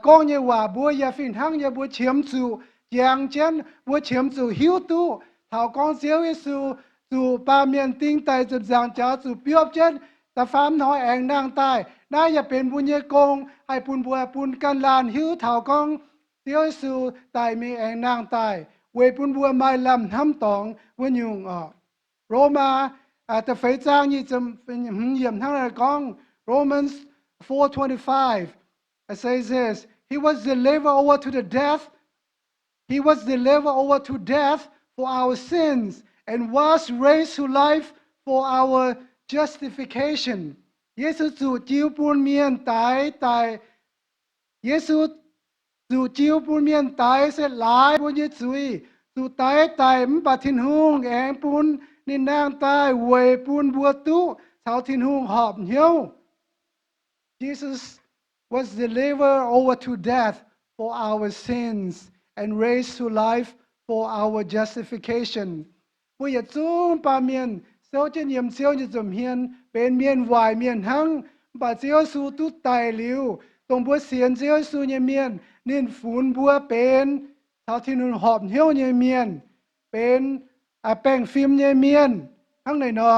F: กองเยว่าบัวยาฟินทั้งยาบัวเฉียมสู่ยางเจนบัวเฉียมสู่หิวตู้เท้ากองเจียวสู่ปาเมียนติ้งไตจุดจางจ้าสู่เปียบเจนแต่ฟามน้อยแองนางใต้นายอย่าเป็นบุญเยกงให้ปุนบัวปุนกันลานหิวเท้ากองเจียวสู่ไตมีแองนางใต้เวปุนบัวไม่ลำทำตองวันยุงโรมาแต่ไฟจางยี่จะเป็นเยี่ยมทั้งนั้นกอง Romans 4:25 it says this he was delivered over to the death he was delivered over to death for our sins and was raised to life for our justification เยซูสู่จิวปูนเมียนตายเยซูสู่จิวปูนเมียนตายเสร็จหลายบนเยซูสู่ตายมันปะทินหุงแองปูนนี่นางตายเวยปูนบัวตู้ชาวทินหุงหอบเหี้ยว Jesus was delivered over to death for our sins and raised to life for our justification ผู้อยากจู้ปาเมียนเสียวจะเยี่ยมเสียวจะจมเฮียนเป็นเมียนวายเมียนหังบาเสียวสู่ตู้ไตหลิวตรงบัวเสียนเสียวสู่เมียนนินฝูนบัวเป็นชาวทินหุงหอบเหี้ยวเมียนเป็นแป้งฟิล์มเมียนทั้งในนอ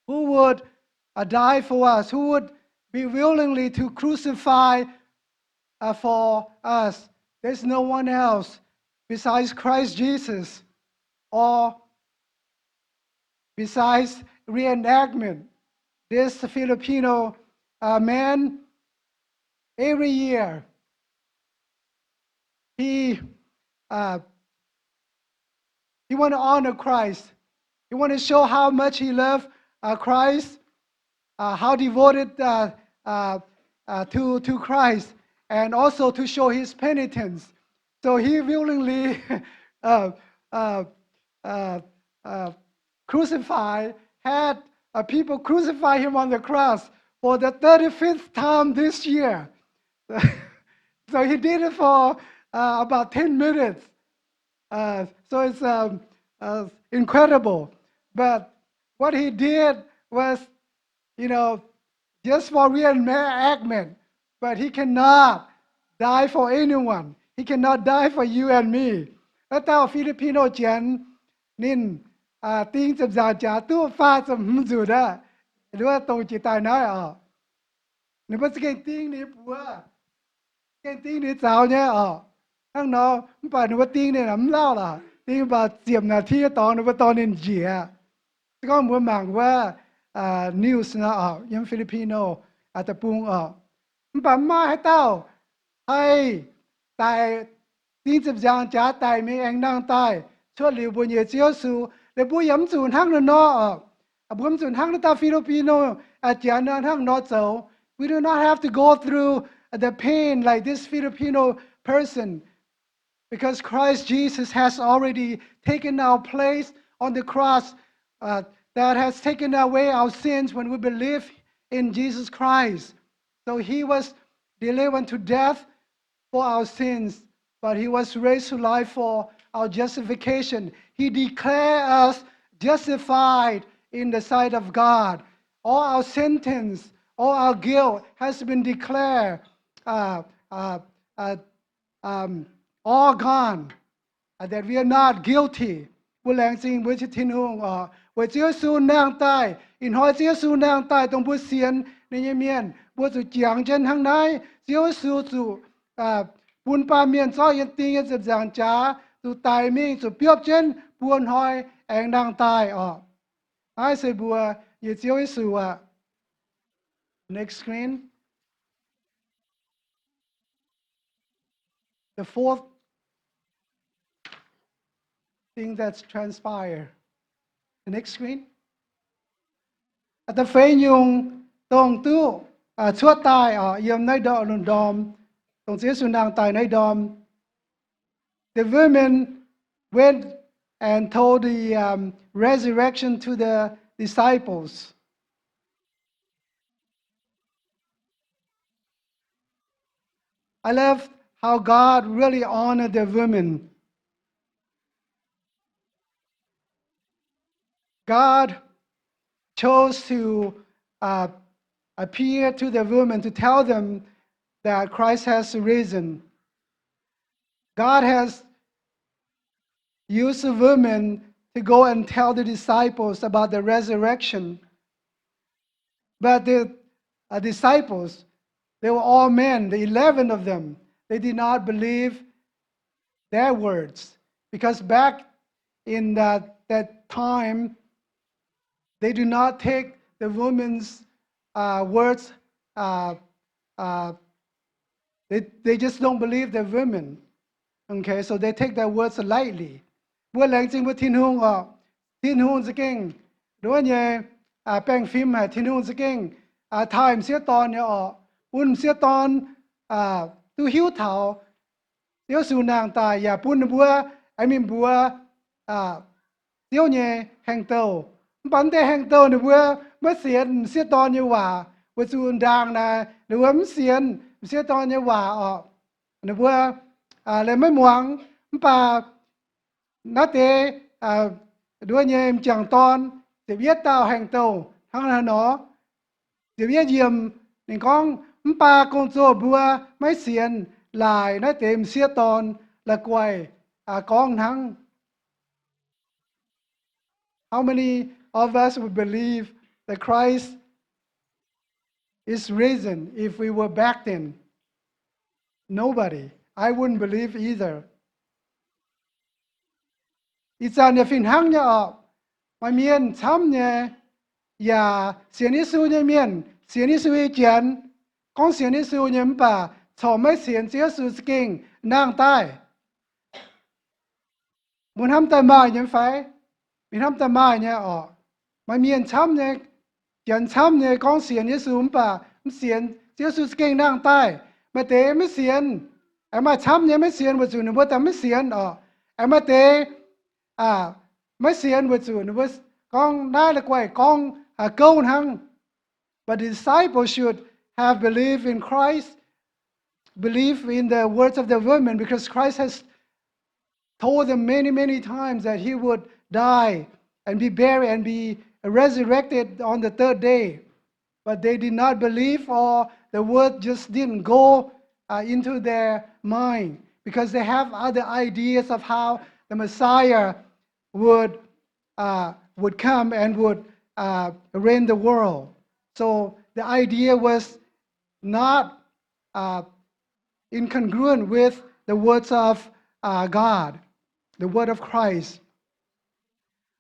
F: who would die for us who would be willingly to crucify for us there's no one else besides Christ Jesus or besides reenactment this Filipino man every year he want to honor Christ. He want to show how much he loved Christ, how devoted to Christ, and also to show his penitence. So he willingly crucified, had people crucify him on the cross for the 35th time this year. So he did it for about 10 minutes. So it's incredible. But what he did was, just for reenactment. But he cannot die for anyone. He cannot die for you and me. แล้วเต้าฟิลิปปิโนเจียนนินติ้งจับจ่าจ่าตู้ฟ้าสมจุดอะหรือว่าตรงจิตตายน้อยหรือว่าสเก่งติ้งนี่ปัวสเก่งติ้งนี่สาวเนี่ยทั้งน้องมันป่าหนูว่าติ้งเนี่ยน้ำเล่าล่ะติ้งป่าเจียมนาที่ตอนหนูว่าตอนเนียนเจี๋ยก็เหมือนหมางว่า news na yung Filipino at pung ba ma hai tao hai tai tin chập giang cha tai mi anh nang tai cho liu bu ye chiu su le bu yam chun hang no bum chun hang ta Filipino at jan hang no so we do not have to go through the pain like this Filipino person because Christ Jesus has already taken our place on the cross that has taken away our sins when we believe in Jesus Christ. So he was delivered to death for our sins, but he was raised to life for our justification. He declared us justified in the sight of God. All our sentence, all our guilt has been declared all gone, that we are not guilty. Bố làng xin bố chỉ thiên hùng bố chỉ su nang tai in hỏi chỉ su nang tai tông bố xiên nên miền bố chủ giảng chân hàng này chỉ su chủ buôn pa miền cho yên tiếng yên giảng trả chủ tài mình chủ biếc chân buôn hỏi anh nang tai ai sẽ bùa ye chỉ su next screen. The fourth thing that's transpired. The next screen. At the phê nhung tông tu chuột tai yếm nay đọ lùn đom tông chế su nang tai nay đom. The women went and told the resurrection to the disciples. I love how God really honored the women. God chose to appear to the women to tell them that Christ has risen. God has used the women to go and tell the disciples about the resurrection. But the disciples, they were all men, the 11 of them. They did not believe their words because back in that time, they do not take the women's words. They just don't believe the women. Okay, so they take their words lightly. Bữa lành chính bữa thiên hùng sẽ kinh. Đối với bèn phim thiên hùng sẽ kinh. Time sẽ tòn sẽ tòn tu hiếu thảo. Tiêu su nàng tài ya bún bữa bữa tiêu nhẹ hàng tàu. Bản thể hàng tàu này bữa mới xiên sẽ tòn như hòa. Bữa su đàng này bữa mới xiên sẽ tòn như hòa này bữa lại mới muang bà nó thế đứa nhà em chẳng ton thì biết tao hàng tàu thằng là nó thì biết diệm nên con bà con cho bữa mấy xiên lại nó tìm xía ton là quầy con thằng. How many of us would believe that Christ is risen if we were back then? Nobody. I wouldn't believe either. Isan ya fin hang ya mà miền chăm nhé, ya xiên Giêsu nhé miền xiên Giêsu chén, con xiên Giêsu nhé bà, chọn mấy xiên Giêsu kinh nàng tai. Muốn ham tai mai nhé phải, mình ham tai mai nhé mà miền chăm nhé, chén chăm nhé con xiên Giêsu bà, xiên Giêsu kinh nàng tai, mà thế mới xiên. Em mà chăm nhé mấy xiên vật chủ nữa bữa ta mấy xiên em mà thế mấy xiên vật chủ nữa con đây là quay con câu hăng. But the disciples should have believed in Christ, believe in the words of the women, because Christ has told them many times that he would die and be buried and be resurrected on the third day. But they did not believe, or the word just didn't go into their mind, because they have other ideas of how the Messiah would come and would reign the world. So the idea was not incongruent with the words of God, the word of Christ.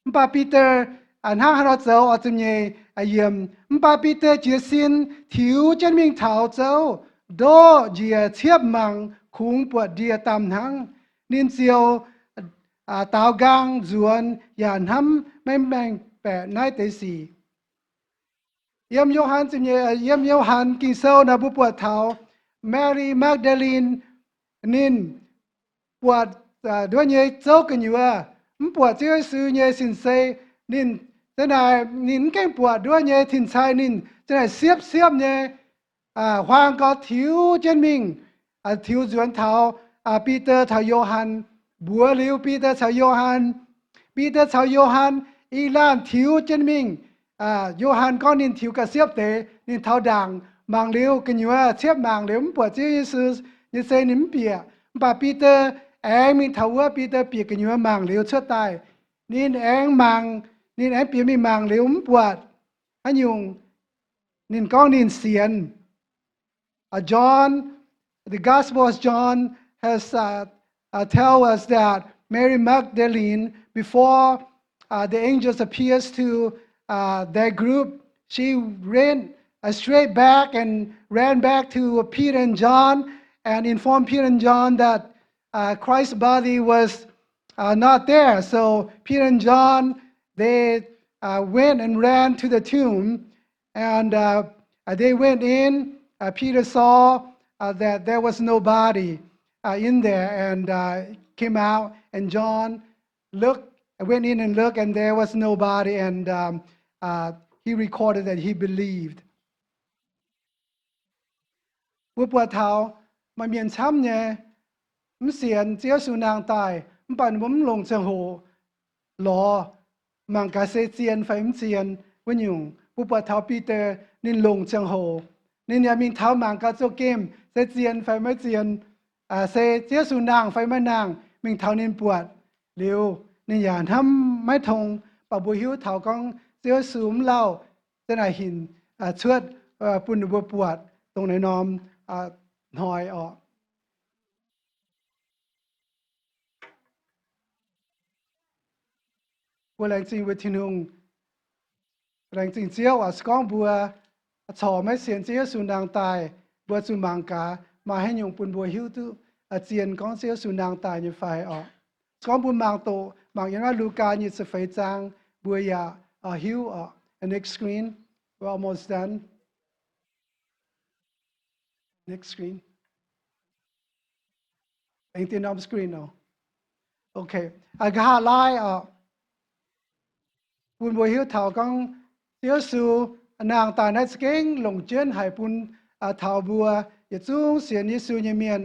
F: Bà Peter hang nó dấu ở trong nhà yếm ba Peter chia xin thiếu chân mình thảo châu đô dìa chiếp măng khung bột dìa tam hăng nên chiều tao gang duan yàn hâm mềm bẻ nai tế xì yếm Johann xin yếm Johann kinh sâu na bu bột thảo Mary Magdalene nên bột đôi nhé châu cái nhựa bột chưa sư nhé xin say nên thế này nín cái bùa đua nhé thìn sai nín thế này xiếp nhé hoàng có thiếu chân mình thiếu duyên thảo Peter thảo Johann bùa liu Peter thảo Johann Ilan thiếu chân mình Johann có nín thiếu cả xiếp tế nín thảo đảng mang liu cái nhua xiếp mang liu bùa chứ Jesus như thế nín bìa bà Peter em mình thảo vua Peter bìa cái nhua mang liu xuất tài nín em mang nên em bị mình mang liu bùa anh dùng nên con nên xiên John the Gospel of John has tell us that Mary Magdalene before the angels appears to their group she ran straight back and ran back to Peter and John and informed Peter and John that Christ's body was not there so Peter and John they went and ran to the tomb, and they went in. Peter saw that there was no body in there, and came out. And John went in and looked, and there was no body, and he recorded that he believed. ผู้ปวดเท้ามาเมียนช้ำเนี่ยมันเสียนเจ้าสุนางตายมันปั่นผมลงเชิงโหหลอมังกาเซเจียนไฟมเจียนวันยุงผู้ปวดเท้าปีเตอร์นินลงเชิงโหนินยามิงเท้ามังกาโจเกมเซเจียนไฟไม่เจียนเซเจ้าสุนางไฟไม่นางมิงเท้านินปวดเร็วนินยาทำไม่ทงปะบุหิวเท้ากองเจ้าสูมเล่าจะไหนหินชวดปุ่นบัวปวดตรงไหนนอมหอยออกว่าแรงจริงวิธีนุ่งแรงจริงเจ้าสกองบัวฉอไม่เสียนเจ้าสุนางตายบัวสุมังกามาให้ยงปุ่นบัวหิวตุเจียนกองเจ้าสุนางตายในไฟออกสกองบุญมังโตมังยันว่าลูกาหยิบสเฟยจางบัวยาหิวออก next screen we're almost done next screen เองตีนอมสกรีนเนาะโอเคกาไล่ปุ่นบัวหิวเท่ากังเจ้าสูนางตายในสเก่งหลงเจนหายปุ่นเท่าบัวอย่าจูงเสียนิสูยเมียน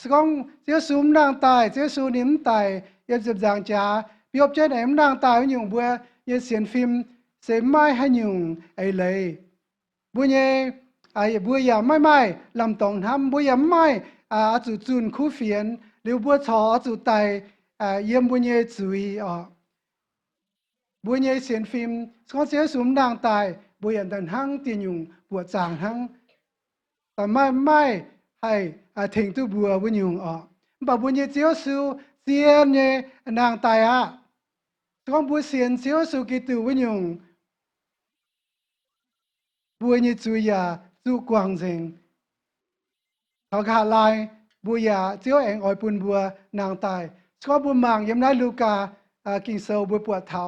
F: สกองเจ้าสูนางตายเจ้าสูนิ่มตายอย่าจับจางจ้าปีอบเจนแอมนางตายไม่ยุ่งบัวอย่าเสียนฟิล์มเสียไม้ให้ยุ่งไอเลยบัวเนี่ยบัวอย่าไม่ลำตองทำบัวอย่าไม่จุดจุนคู่เฟียนหรือบัวชอจุดไตเยี่ยมบัวเนี่ยจุยบัวเนี่ยเสียนฟิล์มสกองเจ้าสูนางตายบัวอย่าดันหั่งตีนยุ่งบัวจางหั่งแต่ไม่ให้ถึงตัวบัวบัวยุ่งบ่บัวเนี่ยเจ้าสูเสียนเนี่ยนางตายสกองบัวเสียนเจ้าสูกิตัวบัวยุ่งบัวเนี่ยจุยจูกวางเซิงเขาขาลายบัวยาเจ้าเองอ่อยปุ่นบัวนางตายสกอบุญมังยำได้ลูกากินเซลบัวปวดเท้า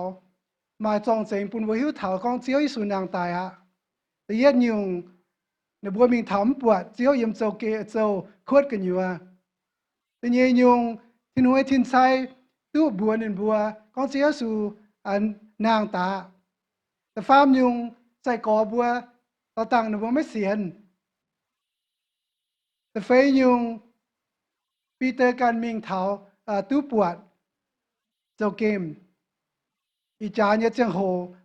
F: มาจองเซิงปุ่นบัวหิวเท้าของเจ้าอิสุนางตายแต่เย็ดยุงในบัวมิงเท้าปวดเจ้ายำเจ้าเกเจ้าโคตรกันอยู่แต่เยยุงที่หน่วยทินไซตู้บัวนินบัวของเจ้าสู่นางตาแต่ฟาร์มยุงใส่กอบัวต่างๆในบัวไม่เสียนแต่เฟยยุงปีเตอร์การมิงเท้าตู้ปวดเจ้าเกมอีจานยะเจียงโห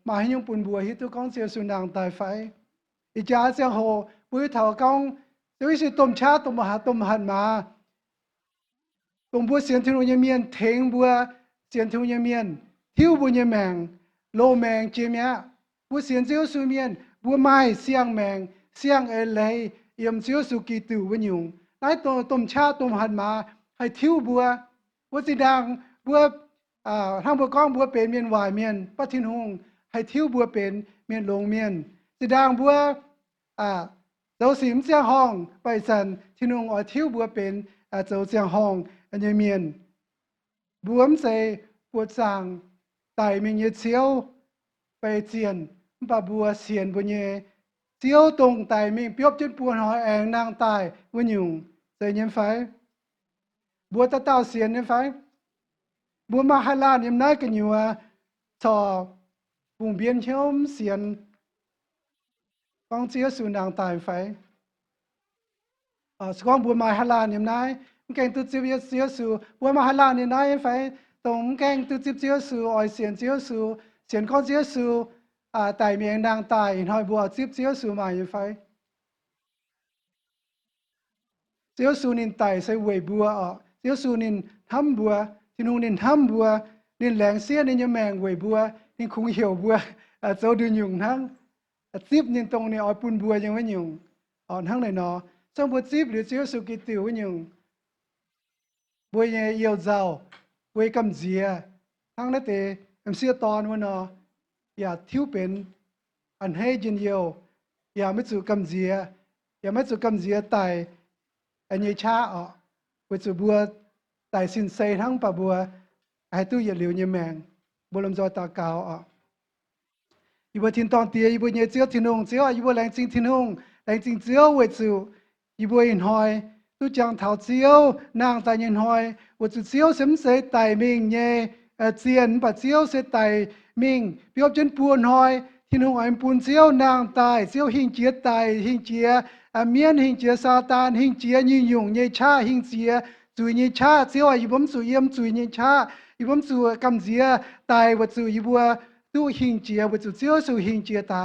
F: มาให้ยุงปุ่นบัวฮิตุกองเสียสุนางตายไฟอีจานเจียงโหปุ้ยเท้ากองเจ้าวิสิต้มชาต้มมหาต้มหันมาตรงบัวเสียนทินุยเมียนเทงบัวเสียนทินุยเมียนทิวบัวยแมงโลแมงเจียมยะบัวเสียนเจ้าสุเมียนบัวไม้เสียงแมงเสียงเอเลยเอี่ยมเสียวสุกีตูวันยุงนายต้มชาต้มหันมาให้ทิวบัวสิดังบัวทางบัวก้องบัวเป็นเมียนวายเมียนปัทินหงให้ทิวบัวเป็น miền lông miền chỉ đang bùa dấu xím giang hong bài sản thiên nông ở thiếu bùa bên dấu giang hong như miền buồm say bùa sang tại mình như chiếu bài tiền bà bùa xiên bùa nhẹ chiếu tông tại mình biop trên buồn hỏi anh nàng tại bùa nhung say nhân phải bùa ta tao xiên nhân phải bùa mà hai lan em nói cái nhiều cho vùng biên hiếu xiên con chia sẻ nàng tại phải con bùa mà hai lan em nói cái tự chia sẻ bùa mà hai lan em nói phải tổng cái tự chia sẻ ở xiên chia sẻ xiên con chia sẻ tại miền nàng tại hỏi bùa chia sẻ mà em phải chia sẻ nên tại sẽ về bùa chia sẻ nên thăm bùa thì nung nên thăm bùa nên làng xia nên nhầm mèng về bùa nên không hiểu bùa cho đưa nhung thăng tiếp nên tông này ở bùn bùaยังไม่nhung thăng này nó trong bùa tiếp để chia sẻ cái tiểu với nhung bùa nhẹ yêu giàu bùa cầm dìa thăng đó thì em xia toàn với nó thiếuเป็นอันให้ยินเยียวไม่จู่กำเจียไม่จู่กำเจียตายอันนี้ช้าไปจู่บัวตายสินเซทั้งปะบัวให้ตู้อย่าเหลียวเนี่ยแมงบัวลมจอตาเกาอีบัวทินตองเตียอีบัวเนี่ยเจียวทินงเจียวอีบัวแรงจริงทินงแรงจริงเจียวไว้จู่อีบัวอินหอยตู้จังเท้าเจียวนางตายอินหอยว่าจู่เจียวเสมเสยตายมิงเนี่ยเจียนปัดเจียวเสยตายมิงเปียบจนปูนหอยที่นุ่งอันปูนเจียวนางตายเจียวหิงเจียตายหิงเจียเมียนหิงเจียซาตานหิงเจียยิงยุงยิงชาหิงเจียจุยยิงชาเจียวอีบอมสุเยี่ยมจุยยิงชาอีบอมสุกำเจียตายวัดสุอีบัวตู้หิงเจียวัดสุเจียวสุหิงเจียตา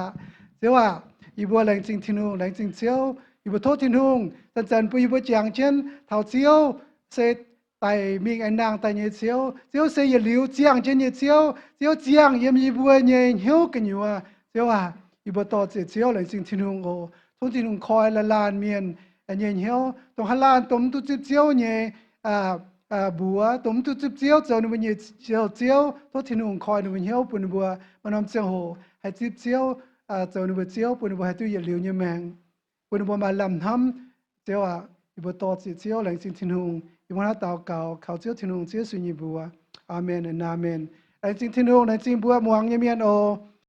F: เจียวอีบัวแรงจริงที่นุ่งแรงจริงเจียวอีบัวโทษที่นุ่งแต่จันปุยบัวจางเช่นเท่าเจียวเสร็จtại mình anh nàng tại nhà chiếu xây nhà liu chiang trên nhà chiếu chiang yếm y bùa nhà hiếu cái nhiều chiếu y bùa to chiếu lại xin thiên hùng thông thiên hùng coi là lan miền nhà hiếu tông hà lan tông tu chiếu nhà bùa tông tu chiếu cho nó nhà chiếu thông thiên hùng coi nó hiếu bùn bùa mà nằm chiang hồ hay chiếu cho nó chiếu bùn bùa hay tu nhà liu nhà mèng bùn bùa mà làm thắm chiếu y bùa to chiếu lại xin thiên hùngอีวันนั้น祷告เขาเจ้าที่นุ่งเจ้าสุญญบัวอาเมนและอาเมนไอ้จริงที่นุ่งไอ้จริงบัวมวงเยี่ยมโอ